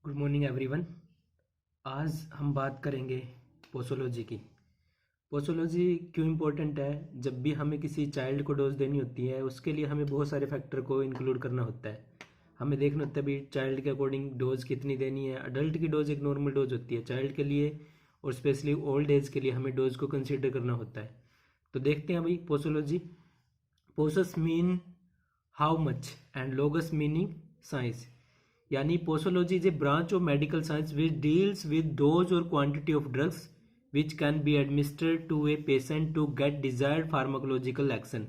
Good morning everyone. आज हम बात करेंगे पोसोलॉजी की। पोसोलॉजी क्यों इम्पोर्टेंट है? जब भी हमें किसी चाइल्ड को डोज देनी होती है उसके लिए हमें बहुत सारे फैक्टर को इंक्लूड करना होता है। हमें देखना होता है भी चाइल्ड के अकॉर्डिंग डोज कितनी देनी है। अडल्ट की डोज एक नॉर्मल डोज होती है, चाइल्ड के लिए और स्पेशली ओल्ड एज के लिए हमें डोज को कंसिडर करना होता है। तो देखते हैं भाई posology. Posos mean how much and logos meaning science. यानी posology is a branch of medical science which deals with dose or quantity of drugs which can be administered to a patient to get desired pharmacological action.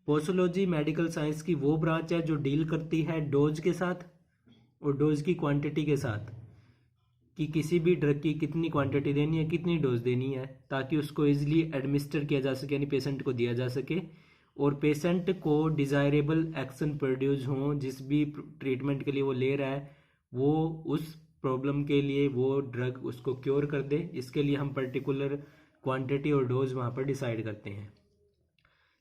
Posology medical science की वो branch है जो deal करती है dose के साथ और dose की क्वांटिटी के साथ, कि किसी भी ड्रग की कितनी क्वांटिटी देनी है, कितनी डोज देनी है, ताकि उसको इजीली एडमिनिस्टर किया जा सके, यानी पेशेंट को दिया जा सके और पेशेंट को डिज़ायरेबल एक्शन प्रोड्यूस हो। जिस भी ट्रीटमेंट के लिए वो ले रहा है वो उस प्रॉब्लम के लिए वो ड्रग उसको क्योर कर दे। इसके लिए हम पर्टिकुलर क्वांटिटी और डोज वहाँ पर डिसाइड करते हैं।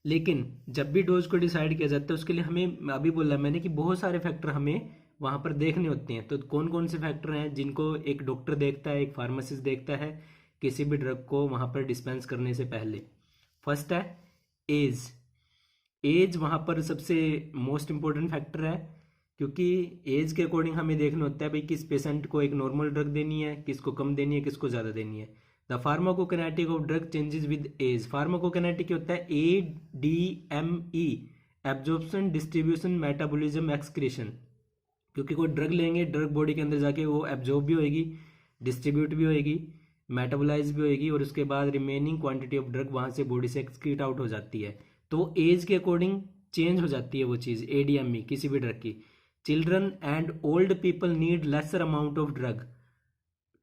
लेकिन जब भी डोज को डिसाइड किया जाता है उसके लिए हमें, अभी बोला मैंने कि बहुत सारे फैक्टर हमें वहाँ पर देखने होते हैं। तो कौन कौन से फैक्टर हैं जिनको एक डॉक्टर देखता है, एक फार्मासिस्ट देखता है किसी भी ड्रग को वहाँ पर डिस्पेंस करने से पहले? फर्स्ट है एज। एज वहाँ पर सबसे मोस्ट इम्पोर्टेंट फैक्टर है, क्योंकि एज के अकॉर्डिंग हमें देखना होता है भाई किस पेशेंट को एक नॉर्मल ड्रग देनी है, किसको कम देनी है, किसको ज़्यादा देनी है। The pharmacokinetic of drug changes with age. Pharmacokinetic होता है ADME, absorption, distribution, metabolism, excretion. क्योंकि कोई ड्रग लेंगे, ड्रग बॉडी के अंदर जाके वो एब्जॉर्ब भी होएगी, डिस्ट्रीब्यूट भी होएगी, मेटाबोलाइज भी होएगी और उसके बाद रिमेनिंग क्वांटिटी ऑफ ड्रग वहाँ से बॉडी से एक्सक्रीट आउट हो जाती है। तो एज के अकॉर्डिंग चेंज हो जाती है वो चीज़ ADME किसी भी ड्रग की। Children and old people need lesser amount of drug.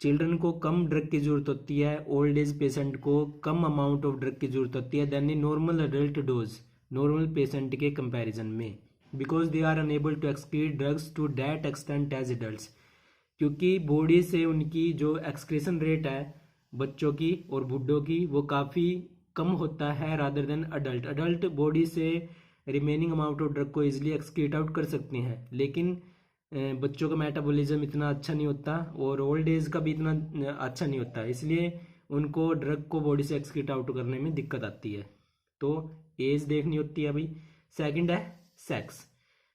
Children को कम ड्रग की जरूरत होती है, ओल्ड एज पेशेंट को कम अमाउंट ऑफ ड्रग की जरूरत होती है than a normal adult dose, normal patient के कंपैरिजन में, because they are unable to excrete drugs to that extent as adults. क्योंकि बॉडी से उनकी जो एक्सक्रीशन रेट है बच्चों की और बूढ़ों की वो काफ़ी कम होता है rather than adult. Adult body से रिमेनिंग अमाउंट ऑफ ड्रग को इजीली एक्सक्रीट आउट कर सकते हैं, लेकिन बच्चों का मेटाबॉलिज्म इतना अच्छा नहीं होता और ओल्ड एज का भी इतना अच्छा नहीं होता, इसलिए उनको ड्रग को बॉडी से एक्सक्रीट आउट करने में दिक्कत आती है। तो एज देखनी होती है भाई। सेकंड है सेक्स।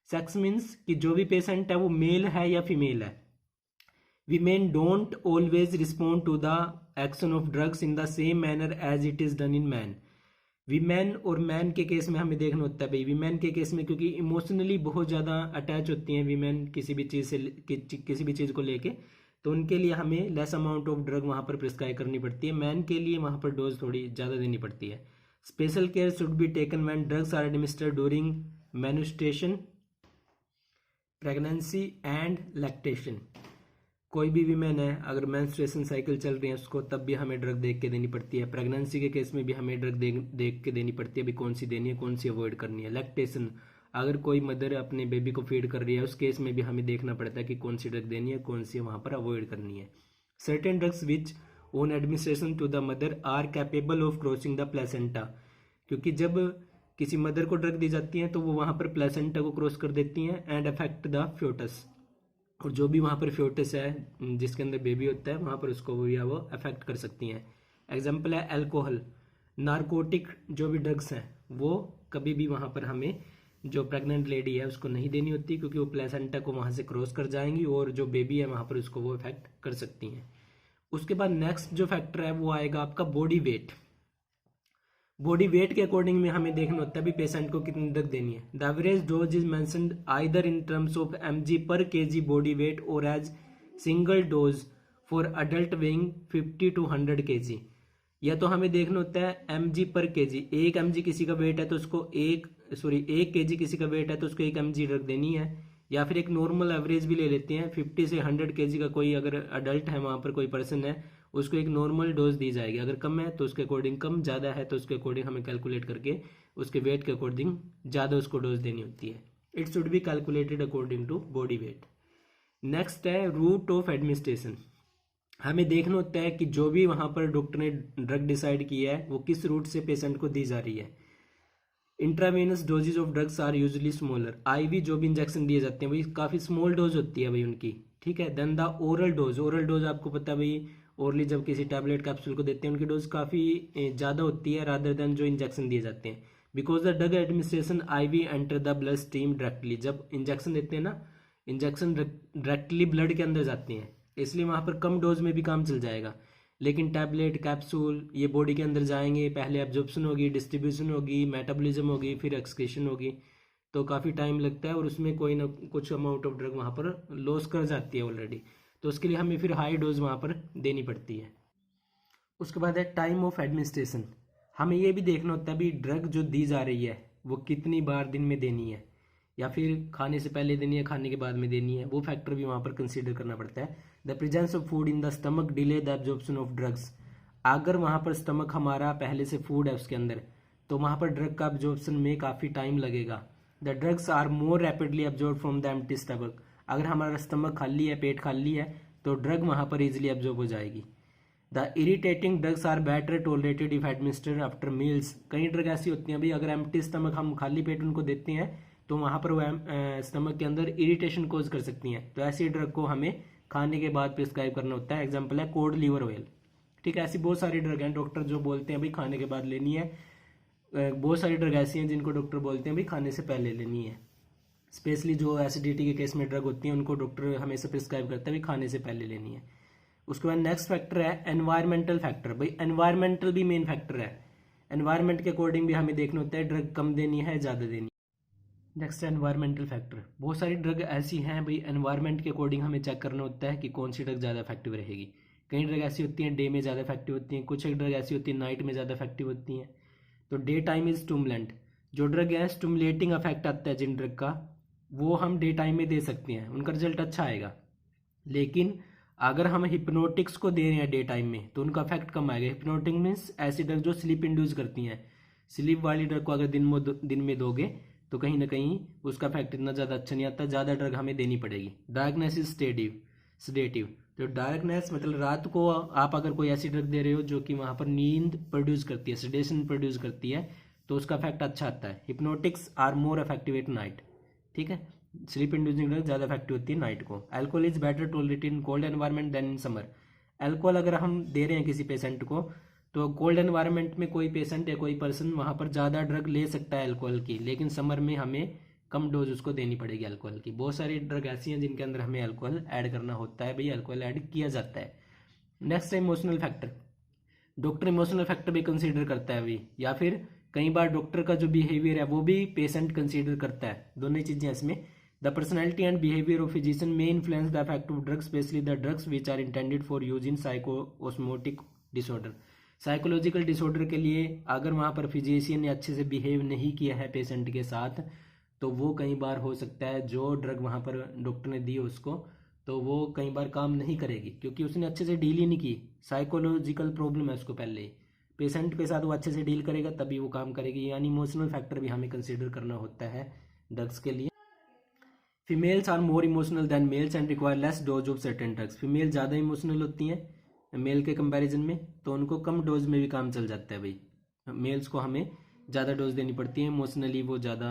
सेक्स मीन्स कि जो भी पेशेंट है वो मेल है या फीमेल है। Women don't always respond to the action of drugs in the same manner as it is done in men. Women और मैन के केस में हमें देखना होता है भाई। वीमेन के केस में क्योंकि इमोशनली बहुत ज़्यादा अटैच होती हैं वीमेन किसी भी चीज़ से, किसी भी चीज़ को लेके, तो उनके लिए हमें लेस अमाउंट ऑफ ड्रग वहाँ पर प्रिस्क्राइब करनी पड़ती है। मैन के लिए वहाँ पर डोज थोड़ी ज़्यादा देनी पड़ती है। Special care should be taken when drugs are administered during menstruation, pregnancy and lactation. कोई भी वीमेन है अगर मेंस्ट्रुएशन साइकिल चल रही है उसको तब भी हमें ड्रग देख के देनी पड़ती है। प्रेगनेंसी के केस में भी हमें ड्रग देख के देनी पड़ती है भी कौन सी देनी है, कौन सी अवॉइड करनी है। लैक्टेशन, अगर कोई मदर अपने बेबी को फीड कर रही है उस केस में भी हमें देखना पड़ता है कि कौन सी ड्रग देनी है, कौन सी वहाँ पर अवॉइड करनी है। Certain drugs which on administration to the mother are capable of crossing the placenta. क्योंकि जब किसी मदर को ड्रग दी जाती है तो वो वहाँ पर प्लेसेंटा को क्रॉस कर देती हैं एंड अफेक्ट द फ्यूटस, और जो भी वहाँ पर फ्यूटस है जिसके अंदर बेबी होता है वहाँ पर उसको वो या वो अफेक्ट कर सकती हैं। एग्जाम्पल है अल्कोहल, नारकोटिक जो भी ड्रग्स हैं वो कभी भी वहाँ पर हमें जो प्रेग्नेंट लेडी है उसको नहीं देनी होती, क्योंकि वो प्लेसेंटा को वहाँ से क्रॉस कर जाएंगी और जो बेबी है वहाँ पर उसको वो अफेक्ट कर सकती हैं। उसके बाद नेक्स्ट जो फैक्टर है वो आएगा आपका बॉडी वेट। बॉडी वेट के अकॉर्डिंग में हमें देखना होता है भी पेशेंट को कितनी ड्रग देनी है। The average dose is mentioned either in terms of mg per kg body weight और as single dose for adult weighing 50 to 100 kg। या तो हमें देखना होता है mg पर kg, 1 mg किसी का वेट है तो उसको 1 kg किसी का वेट है तो उसको 1 mg ड्रग देनी है। या फिर एक नॉर्मल एवरेज भी ले लेते हैं, 50 से 100 kg का कोई अगर अडल्ट है वहाँ पर कोई पर्सन है उसको एक नॉर्मल डोज दी जाएगी। अगर कम है तो उसके अकॉर्डिंग कम, ज़्यादा है तो उसके अकॉर्डिंग हमें कैलकुलेट करके उसके वेट के अकॉर्डिंग ज़्यादा उसको डोज देनी होती है। It should be calculated according to body weight. Next है रूट ऑफ एडमिनिस्ट्रेशन। हमें देखना होता है कि जो भी वहाँ पर डॉक्टर ने ड्रग डिसाइड किया है वो किस रूट से पेशेंट को दी जा रही है। Intravenous doses of drugs are usually smaller. IV जो भी इंजेक्शन दिए जाते हैं वही काफ़ी स्मॉल डोज होती है भाई उनकी, ठीक है। Than the oral dose, oral dose आपको पता है भाई, ओरली जब किसी टैबलेट कैप्सूल को देते हैं उनकी डोज काफ़ी ज़्यादा होती है रादर देन जो इंजेक्शन दिए जाते हैं। Because the drug administration IV enter the blood stream directly, जब इंजेक्शन देते हैं ना, इंजेक्शन डायरेक्टली ब्लड के अंदर जाते हैं, इसलिए वहाँ पर कम डोज में भी काम चल जाएगा। लेकिन टैबलेट कैप्सूल ये बॉडी के अंदर जाएंगे, पहले एब्जॉर्प्शन होगी, डिस्ट्रीब्यूशन होगी, मेटाबॉलिज्म होगी, फिर एक्सक्रीशन होगी, तो काफ़ी टाइम लगता है और उसमें कोई ना कुछ अमाउंट ऑफ ड्रग वहाँ पर लॉस कर जाती है ऑलरेडी, तो उसके लिए हमें फिर हाई डोज वहाँ पर देनी पड़ती है। उसके बाद है टाइम ऑफ एडमिनिस्ट्रेशन। हमें ये भी देखना होता है भी ड्रग जो दी जा रही है वो कितनी बार दिन में देनी है, या फिर खाने से पहले देनी है, खाने के बाद में देनी है, वो फैक्टर भी वहाँ पर कंसीडर करना पड़ता है। The presence of food in the stomach delay the absorption of drugs. अगर वहाँ पर स्टमक हमारा पहले से फूड है उसके अंदर, तो वहाँ पर ड्रग का एब्जॉर्प्शन में काफ़ी टाइम लगेगा। The drugs are more rapidly absorb from the empty stomach. अगर हमारा स्टमक खाली है, पेट खाली है, तो ड्रग वहाँ पर इजिली एब्जॉर्ब हो जाएगी। The irritating drugs are better tolerated if administered after meals. कई ड्रग ऐसी होती हैं भाई, अगर एम्प्टी स्टमक हम खाली पेट उनको देते हैं तो वहाँ पर वो स्टमक के अंदर इरिटेशन कोज कर सकती हैं, तो ऐसी ड्रग को हमें खाने के बाद प्रिस्क्राइब करना होता है। एग्जाम्पल है कोड लीवर ऑयल। ठीक है, ऐसी बहुत सारी ड्रग हैं डॉक्टर जो बोलते हैं भाई खाने के बाद लेनी है। बहुत सारी ड्रग ऐसी हैं जिनको डॉक्टर बोलते हैं भाई खाने से पहले लेनी है। स्पेशली जो एसिडिटी के केस में ड्रग होती हैं उनको डॉक्टर हमेशा प्रिस्क्राइब करता है भाई खाने से पहले लेनी है। उसके बाद नेक्स्ट फैक्टर है एनवायरमेंटल फैक्टर। भाई एनवायरमेंटल भी मेन फैक्टर है, एनवायरमेंट के अकॉर्डिंग भी हमें देखना होता है ड्रग कम देनी है ज़्यादा देनी है। नेक्स्ट है एनवायरमेंटल फैक्टर। बहुत सारी ड्रग ऐसी हैं भाई, एनवायरमेंट के अकॉर्डिंग हमें चेक करना होता है कि कौन सी ड्रग ज़्यादा इफेक्टिव रहेगी। कई ड्रग ऐसी होती हैं डे में ज़्यादा इफेक्टिव होती हैं, कुछ एक ड्रग ऐसी होती है नाइट में ज़्यादा इफेक्टिव होती हैं। तो डे टाइम इज स्टिमुलेंट, जो ड्रग है स्टिमुलेटिंग इफेक्ट आता है जिन ड्रग का, वो हम डे टाइम में दे सकते हैं, उनका रिजल्ट अच्छा आएगा। लेकिन अगर हम हिप्नोटिक्स को दे रहे हैं डे टाइम में तो उनका इफेक्ट कम आएगा। हिप्नोटिक मीन्स ऐसी ड्रग जो स्लीप इंड्यूस करती हैं, स्लीप वाली ड्रग को अगर दिन में दोगे तो कहीं ना कहीं उसका इफेक्ट इतना ज़्यादा अच्छा नहीं आता, ज़्यादा ड्रग हमें देनी पड़ेगी। Darkness is sedative. तो डार्कनेस मतलब रात को आप अगर कोई ऐसी ड्रग दे रहे हो जो कि वहाँ पर नींद प्रोड्यूस करती है, सेडेशन प्रोड्यूस करती है, तो उसका इफेक्ट अच्छा आता है। Hypnotics are more effective at night. ठीक है, स्लीप इंड्यूसिंग ड्रग ज़्यादा इफेक्टिव होती है नाइट को। Alcohol is better tolerated in cold environment than in summer. Alcohol अगर हम दे रहे हैं किसी पेशेंट को, तो कोल्ड एनवायरनमेंट में कोई पेशेंट या कोई पर्सन वहाँ पर ज़्यादा ड्रग ले सकता है अल्कोहल की, लेकिन समर में हमें कम डोज उसको देनी पड़ेगी अल्कोहल की। बहुत सारी ड्रग ऐसी हैं जिनके अंदर हमें अल्कोहल ऐड करना होता है, भाई अल्कोहल ऐड किया जाता है। नेक्स्ट है emotional factor. Doctor emotional factor भी कंसीडर करता है भाई, या फिर कई बार डॉक्टर का जो बिहेवियर है वो भी पेशेंट कंसीडर करता है, दोनों ही चीज़ें इसमें। The personality and behaviour of physician may influence the effect of drugs, especially the drugs which are intended for use in psychosomatic disorder. Psychological disorder के लिए अगर वहाँ पर फिजिशियन ने अच्छे से बिहेव नहीं किया है पेशेंट के साथ, तो वो कई बार हो सकता है जो ड्रग वहाँ पर डॉक्टर ने दी उसको, तो वो कई बार काम नहीं करेगी क्योंकि उसने अच्छे से डील ही नहीं की। साइकोलॉजिकल प्रॉब्लम है उसको पहले ही, पेशेंट के साथ वो अच्छे से डील करेगा तभी वो काम करेगी। यानी इमोशनल फैक्टर भी हमें कंसीडर करना होता है ड्रग्स के लिए। Females are more emotional than males and require less dose of certain drugs. Female ज़्यादा इमोशनल होती हैं मेल के कंपैरिजन में, तो उनको कम डोज में भी काम चल जाता है भाई। मेल्स को हमें ज़्यादा डोज देनी पड़ती है, इमोशनली वो ज़्यादा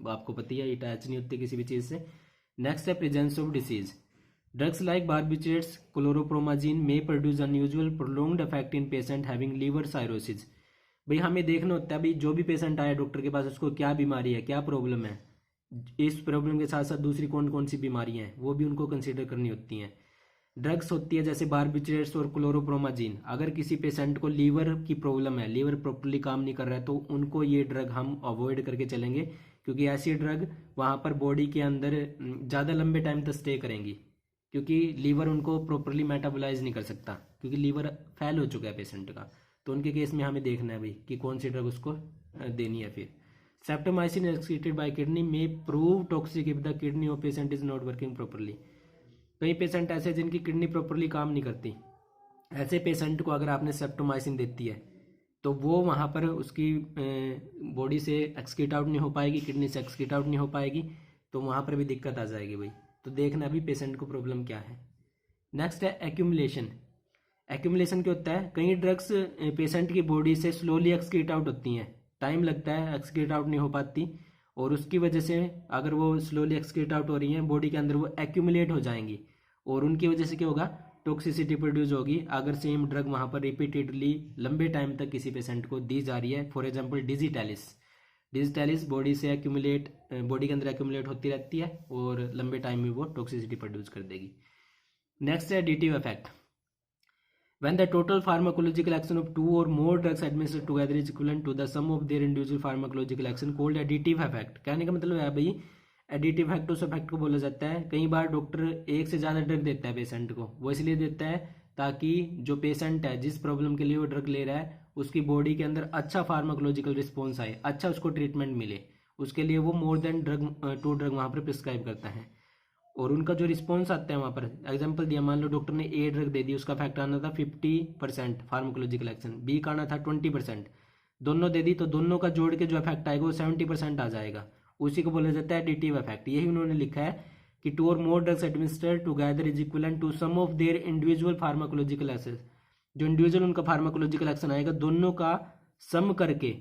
आपको पता ही है अटैच नहीं होती किसी भी चीज़ से। नेक्स्ट है presence of disease. Drugs like barbiturates, chlorpromazine may produce unusual prolonged effect in patient having liver cirrhosis. भाई हमें देखना होता है भाई जो भी पेशेंट आया डॉक्टर के पास उसको क्या बीमारी है, क्या प्रॉब्लम है, इस प्रॉब्लम के साथ साथ दूसरी कौन कौन सी बीमारियां हैं वो भी उनको कंसीडर करनी होती हैं। ड्रग्स होती है जैसे बार्बिट्रेट्स और क्लोरोप्रोमाजीन, अगर किसी पेशेंट को लीवर की प्रॉब्लम है, लीवर प्रॉपर्ली काम नहीं कर रहा है, तो उनको ये ड्रग हम अवॉइड करके चलेंगे, क्योंकि ऐसी ड्रग वहाँ पर बॉडी के अंदर ज़्यादा लंबे टाइम तक स्टे करेंगी, क्योंकि लीवर उनको प्रॉपरली मेटाबोलाइज नहीं कर सकता, क्योंकि लीवर फेल हो चुका है पेशेंट का। तो उनके केस में हमें देखना है भाई कि कौन सी ड्रग उसको देनी है। फिर streptomycin excreted by kidney may prove toxic if the kidney of patient is not working properly. कई पेशेंट ऐसे हैं जिनकी किडनी प्रॉपरली काम नहीं करती, ऐसे पेशेंट को अगर आपने सेप्टोमाइसिन देती है तो वो वहाँ पर उसकी बॉडी से एक्सक्रीट आउट नहीं हो पाएगी, किडनी से एक्सक्रीट आउट नहीं हो पाएगी, तो वहाँ पर भी दिक्कत आ जाएगी भाई। तो देखना भी पेशेंट को प्रॉब्लम क्या है। नेक्स्ट है एक्यूमुलेशन। एक्यूमुलेशन क्या होता है, कई ड्रग्स पेशेंट की बॉडी से स्लोली एक्सक्रीट आउट होती हैं, टाइम लगता है, एक्सक्रीट आउट नहीं हो पाती, और उसकी वजह से अगर वो स्लोली एक्सक्रीट आउट हो रही हैं बॉडी के अंदर वो एक्यूमुलेट हो जाएंगी, और उनकी वजह से क्या होगा, टॉक्सिसिटी प्रोड्यूस होगी अगर सेम ड्रग वहाँ पर रिपीटेडली लंबे टाइम तक किसी पेशेंट को दी जा रही है। फॉर एग्जांपल डिजिटैलिस बॉडी से एक्यूमुलेट, बॉडी के अंदर एक्यूमुलेट होती रहती है और लंबे टाइम में वो टॉक्सिसिटी प्रोड्यूस कर देगी। नेक्स्ट है additive effect. When the total pharmacological action of two or more drugs administered together is equivalent to the sum of their individual pharmacological action called additive effect। कहने का मतलब है भाई एडिटिव इफेक्ट उस effect को बोला जाता है। कई बार डॉक्टर एक से ज़्यादा ड्रग देता है पेशेंट को, वो इसलिए देता है ताकि जो पेशेंट है जिस प्रॉब्लम के लिए वो ड्रग ले रहा है उसकी बॉडी के अंदर अच्छा फार्माकोलॉजिकल रिस्पॉन्स आए, अच्छा उसको ट्रीटमेंट मिले, उसके लिए वो मोर देन टू ड्रग वहाँ पर प्रिस्क्राइब करता है और उनका जो रिस्पॉन्स आता है वहाँ पर, एग्जांपल दिया, मान लो डॉक्टर ने ए ड्रग दे दी, उसका इफेक्ट आना था 50% फार्माकोलॉजिकल एक्शन, बी का आना था 20%, दोनों दे दी तो दोनों का जोड़ के जो इफेक्ट आएगा वो 70% आ जाएगा, उसी को बोला जाता है एडिटिव इफेक्ट। यही उन्होंने लिखा है कि two or more drugs administered together is equivalent to sum of their individual pharmacological action. जो इंडिविजुअल उनका फार्माकोलॉजिकल एक्शन आएगा दोनों का सम करके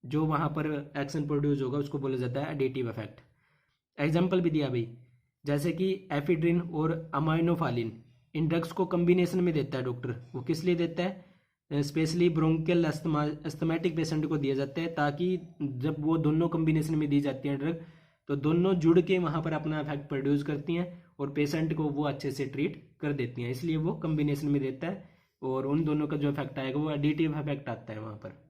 जो वहाँ पर एक्शन प्रोड्यूस होगा उसको बोला जाता है एडिटिव इफेक्ट। एग्जाम्पल भी दिया भाई, जैसे कि एफिड्रिन और अमाइनोफालिन, इन ड्रग्स को कम्बिनेशन में देता है डॉक्टर। वो किस लिए देता है, स्पेशली ब्रोंकियल अस्थमैटिक पेशेंट को दिया जाता है ताकि जब वो दोनों कम्बिनेशन में दी जाती हैं ड्रग तो दोनों जुड़ के वहाँ पर अपना इफेक्ट प्रोड्यूस करती हैं और पेशेंट को वो अच्छे से ट्रीट कर देती हैं, इसलिए वो कम्बिनेशन में देता है और उन दोनों का जो इफेक्ट आएगा वो एडिटिव इफेक्ट आता है वहाँ पर।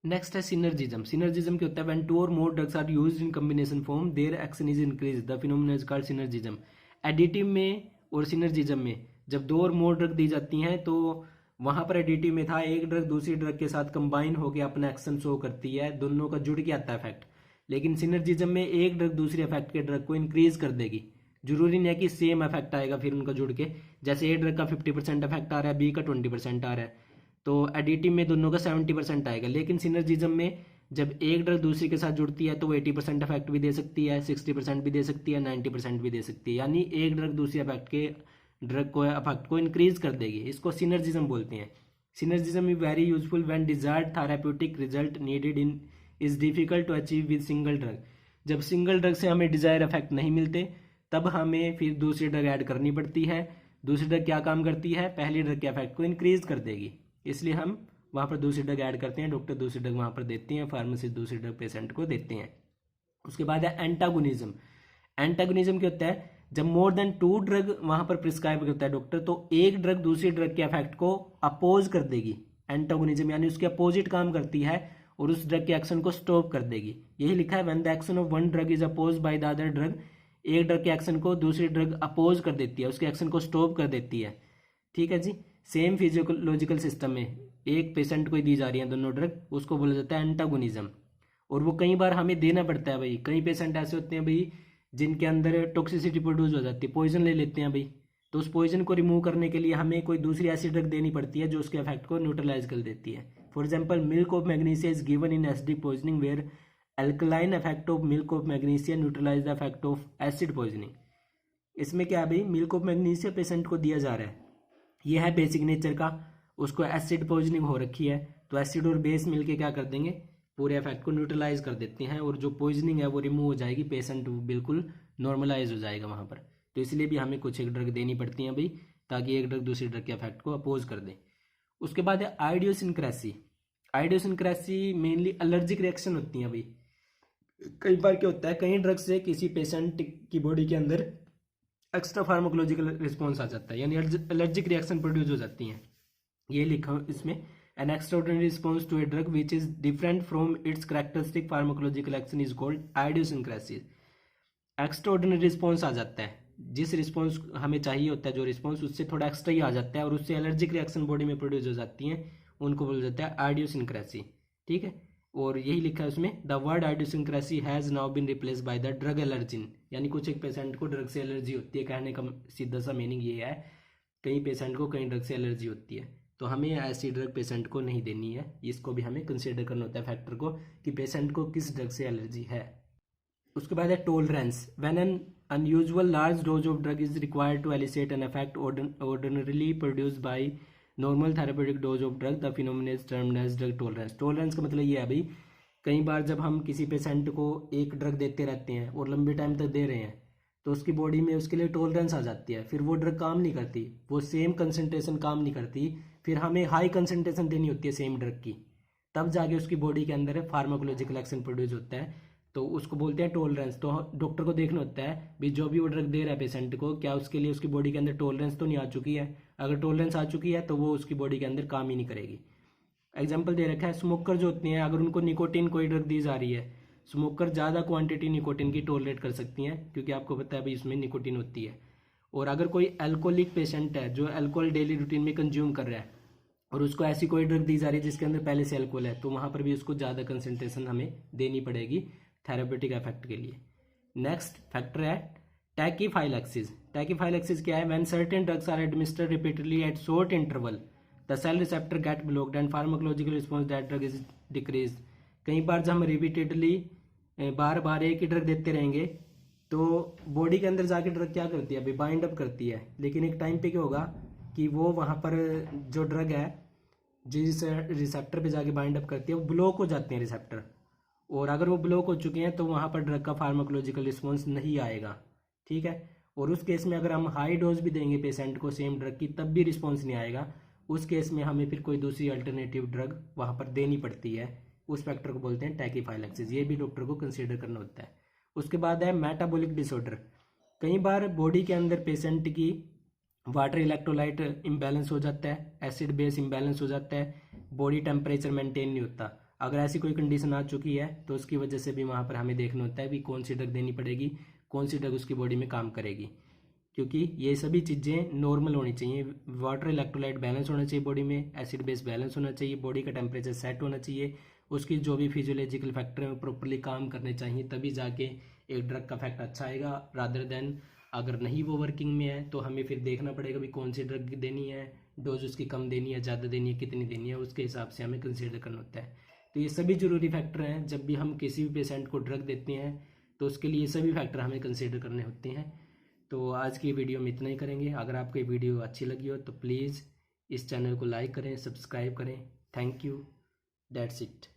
नेक्स्ट है सिनर्जिज्म। सिनर्जिज्म क्या होता है, when two or more drugs are used in combination form their action is increase, the phenomena is called synergism. Additive में और सिनर्जिज्म में जब दो और मोर ड्रग दी जाती हैं तो वहां पर एडिटिव में था एक ड्रग दूसरी ड्रग के साथ कंबाइन होकर अपना एक्शन शो करती है, दोनों का जुड़ के आता है इफेक्ट। लेकिन सिनर्जिज्म में एक ड्रग दूसरे इफेक्ट के ड्रग को इंक्रीज कर देगी, जरूरी नहीं है कि सेम इफेक्ट आएगा फिर उनका जुड़ के, जैसे ए ड्रग का 50% इफेक्ट आ रहा है, बी का 20% आ रहा है, तो एडिटिव में दोनों का 70% आएगा। लेकिन सिनर्जिज्म में जब एक ड्रग दूसरी के साथ जुड़ती है तो वो 80% इफेक्ट भी दे सकती है, 60% भी दे सकती है, 90% भी दे सकती है, यानी एक ड्रग दूसरी इफेक्ट के ड्रग को इफेक्ट को इंक्रीज कर देगी। इसको सिनर्जिज्म बोलते हैं। Synergism is very useful when desired therapeutic result needed in is difficult to achieve with single drug. जब सिंगल ड्रग से हमें डिजायर इफेक्ट नहीं मिलते तब हमें फिर दूसरी ड्रग ऐड करनी पड़ती है। दूसरी ड्रग क्या काम करती है, पहली ड्रग के इफेक्ट को इंक्रीज कर देगी, इसलिए हम वहाँ पर दूसरी ड्रग ऐड करते हैं, डॉक्टर दूसरी ड्रग वहाँ पर देती हैं, फार्मासिस्ट दूसरी ड्रग पेशेंट को देते हैं। उसके बाद है एंटागोनिज्म। एंटागोनिज्म क्या होता है, जब मोर देन टू ड्रग वहाँ पर प्रिस्क्राइब करता है डॉक्टर तो एक ड्रग दूसरी ड्रग के इफेक्ट को अपोज कर देगी। एंटागोनिज्म यानी उसके अपोजिट काम करती है और उस ड्रग के एक्शन को स्टॉप कर देगी। यही लिखा है, when the action of one drug is oppose by the other drug, एक ड्रग के एक्शन को दूसरी ड्रग अपोज कर देती है, उसके एक्शन को स्टॉप कर देती है। ठीक है जी। सेम फिजियोलॉजिकल सिस्टम में एक पेशेंट को दी जा रही है दोनों ड्रग, उसको बोला जाता है एंटागोनिज्म। और वो कई बार हमें देना पड़ता है भाई, कई पेशेंट ऐसे होते हैं भाई जिनके अंदर टॉक्सिसिटी प्रोड्यूस हो जाती है, पॉइजन ले लेते हैं भाई, तो उस पॉइजन को रिमूव करने के लिए हमें कोई दूसरी ऐसी ड्रग देनी पड़ती है जो उसके इफेक्ट को न्यूट्रलाइज कर देती है। For example milk of magnesia is given in acidic poisoning where alkaline effect of milk of magnesia neutralise the effect of acid poisoning. इसमें क्या है भाई, मिल्क ऑफ मैग्नीशिया पेशेंट को दिया जा रहा है, ये है बेसिक नेचर का, उसको एसिड पॉइजनिंग हो रखी है तो एसिड और बेस मिलके क्या कर देंगे, पूरे इफेक्ट को न्यूट्रलाइज कर देते हैं और जो पॉइजनिंग है वो रिमूव हो जाएगी, पेशेंट बिल्कुल नॉर्मलाइज हो जाएगा वहाँ पर। तो इसलिए भी हमें कुछ एक ड्रग देनी पड़ती हैं भाई ताकि एक ड्रग दूसरी ड्रग के इफेक्ट को अपोज कर दे। उसके बाद है आइडियोसिनक्रेसी। आइडियोसिनक्रेसी मेनली एलर्जिक रिएक्शन होती हैं भाई। कई बार क्या होता है, कई ड्रग से किसी पेशेंट की बॉडी के अंदर एक्स्ट्रा फार्माकोलॉजिकल रिस्पॉन्स आ जाता है, यानी एलर्जिक रिएक्शन प्रोड्यूस हो जाती हैं। ये लिखा इसमें, an extraordinary response to a drug which is different from its characteristic pharmacological action is called idiosyncrasy. Extraordinary response आ जाता है, जिस रिस्पॉन्स हमें चाहिए होता है जो रिस्पॉन्स उससे थोड़ा एक्स्ट्रा ही आ जाता है और उससे एलर्जिक रिएक्शन बॉडी में प्रोड्यूस हो जाती हैं, उनको बोला जाता है आइडियोसिनक्रेसी। ठीक है। और यही लिखा है उसमें, the word idiosyncrasy has now been replace by the drug allergen, यानी कुछ एक पेशेंट को ड्रग से एलर्जी होती है, कहने का सीधा सा मीनिंग ये है कई पेशेंट को कई ड्रग से एलर्जी होती है, तो हमें ऐसी ड्रग पेशेंट को नहीं देनी है। इसको भी हमें कंसिडर करना होता है फैक्टर को कि पेशेंट को किस ड्रग से एलर्जी है। उसके बाद है tolerance. When an unusual large dose of drug is required to elicit an effect ordinarily produced by normal therapeutic dose of drug, the phenomena is termed as drug tolerance. Tolerance का मतलब ये है भाई, कई बार जब हम किसी पेशेंट को एक ड्रग देते रहते हैं और लंबे टाइम तक दे रहे हैं तो उसकी बॉडी में उसके लिए टॉलरेंस आ जाती है, फिर वो ड्रग काम नहीं करती, वो सेम कंसंट्रेशन काम नहीं करती, फिर हमें हाई कंसंट्रेशन देनी होती है सेम ड्रग की, तब जाके उसकी बॉडी के अंदर फार्माकोलॉजिकल एक्शन प्रोड्यूस होता है। तो उसको बोलते हैं टॉलरेंस। तो डॉक्टर को देखना होता है भी जो भी वो ड्रग दे रहा है पेशेंट को, क्या उसके लिए उसकी बॉडी के अंदर टॉलरेंस तो नहीं आ चुकी है। अगर टॉलरेंस आ चुकी है तो वो उसकी बॉडी के अंदर काम ही नहीं करेगी। एग्जाम्पल दे रखा है, स्मोकर जो होती हैं अगर उनको निकोटिन कोई ड्रग दी जा रही है, स्मोकर ज़्यादा क्वांटिटी निकोटिन की टॉलरेट कर सकती हैं, क्योंकि आपको पता है भाई इसमें निकोटिन होती है। और अगर कोई अल्कोहलिक पेशेंट है जो अल्कोहल डेली रूटीन में कंज्यूम कर रहा है और उसको ऐसी कोई ड्रग दी जा रही है जिसके अंदर पहले से अल्कोहल है, तो वहाँ पर भी उसको ज़्यादा कंसनट्रेशन हमें देनी पड़ेगी थेरापेटिक इफेक्ट के लिए। नेक्स्ट फैक्टर है टैकीफाइलैक्सिस। टैकीफाइलैक्सिस क्या है? When certain drugs are administered repeatedly at short interval the cell receptor get blocked and pharmacological response that drug is decrease. कई बार जब हम रिपीटेडली बार बार एक ही ड्रग देते रहेंगे तो बॉडी के अंदर जाके ड्रग क्या करती है, अभी बाइंड अप करती है, लेकिन एक टाइम पे क्या होगा कि वो वहाँ पर जो ड्रग है जिस रिसेप्टर पे जाके बाइंड अप करती है वो ब्लॉक हो जाते हैं रिसेप्टर, और अगर वो ब्लॉक हो चुके हैं तो वहाँ पर ड्रग का फार्माकोलॉजिकल रिस्पॉन्स नहीं आएगा। ठीक है। और उस केस में अगर हम हाई डोज भी देंगे पेशेंट को सेम ड्रग की तब भी रिस्पॉन्स नहीं आएगा, उस केस में हमें फिर कोई दूसरी अल्टरनेटिव ड्रग वहाँ पर देनी पड़ती है। उस फैक्टर को बोलते हैं टैकीफाइलैक्सिस। ये भी डॉक्टर को कंसीडर करना होता है। उसके बाद है मेटाबॉलिक डिसऑर्डर। कई बार बॉडी के अंदर पेशेंट की वाटर इलेक्ट्रोलाइट इम्बैलेंस हो जाता है, एसिड बेस इम्बैलेंस हो जाता है, बॉडी टेम्परेचर मेंटेन नहीं होता। अगर ऐसी कोई कंडीशन आ चुकी है तो उसकी वजह से भी वहाँ पर हमें देखना होता है कि कौन सी ड्रग देनी पड़ेगी, कौन सी ड्रग उसकी बॉडी में काम करेगी, क्योंकि ये सभी चीज़ें नॉर्मल होनी चाहिए। वाटर इलेक्ट्रोलाइट बैलेंस होना चाहिए बॉडी में, एसिड बेस बैलेंस होना चाहिए, बॉडी का टेम्परेचर सेट होना चाहिए, उसकी जो भी फिजियोलॉजिकल फैक्टर है वो प्रॉपरली काम करने चाहिए, तभी जाके एक ड्रग का इफेक्ट अच्छा आएगा। रादर देन अगर नहीं वो वर्किंग में है तो हमें फिर देखना पड़ेगा भी कौन सी ड्रग देनी है, डोज उसकी कम देनी है, ज़्यादा देनी है, कितनी देनी है, उसके हिसाब से हमें कंसिडर करना होता है। तो ये सभी जरूरी फैक्टर हैं। जब भी हम किसी भी पेशेंट को ड्रग देते हैं तो उसके लिए सभी फैक्टर हमें कंसिडर करने होते हैं। तो आज की वीडियो में इतना ही करेंगे। अगर आपको ये वीडियो अच्छी लगी हो तो प्लीज़ इस चैनल को लाइक करें, सब्सक्राइब करें। Thank you, that's it.